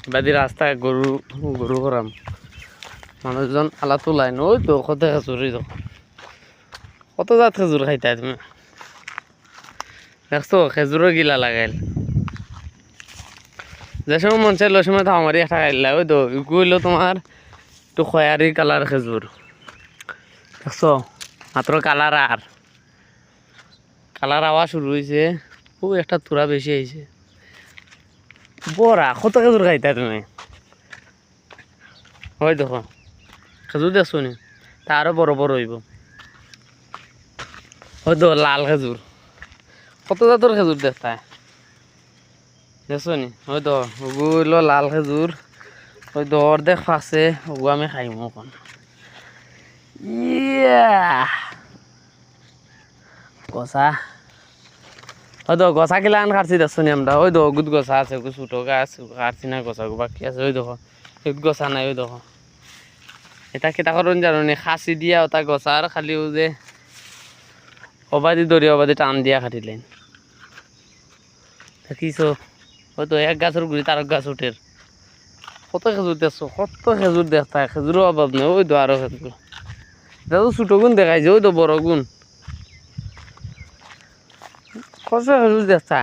বাদি রাস্তায় গরু গরু করাম মানুষজন আলা তোলাই ওই তো কত খেজুরই তো কত জাত খেজুর খাইতা তুমি দেখছো খেজুরও গিলা লাগাইল যে সময় মন চাইল ওই সময় তো আমারই একটা খাইলা ওই তো গুইলো তোমার একটু খয়ারি কালার খেজুর দেখছো মাত্র কালার আওয়া শুরু হয়েছে ও একটা তুরা বেশি হয়েছে বড়া কত খেজুর খাইতা তুমি ওই দেখো খেজুর দেখছো নি তা আরো বড় বড় হইব ওই তো লাল খেজুর কত জাতর খেজুর দেখতায় দেখছো নি ওই তো ওগুলো লাল খেজুর ওই তো অর্ধেক ফাঁসে ওগু আমি খাইম এখন গছা ওই তো গছা কিলা আন কাটছি দেখছো নি আমরা ওই তো গুদ গছা আছে ছোটো গাছ কাটছি না গছা বাকি আছে ওই দেখো এক গছা নাই ওই দেখো এটা কেটা করুন জানো নি খাসি দিয়া ওটা গছার খালি ও যে অবাদি দরি অবাদি টান দিয়া কাটিলেন দেখিছো ওই তো এক গাছের গুড়ি তার গাছ উঠের কত খেজুর দেখছো কত খেজুর দেখতা খেজুরও অভাব নেই ওই তো আরো খেজুর এটা তো ছোটো গুণ দেখাইছে ওই তো বড় গুণ কত খেজুর দেখতা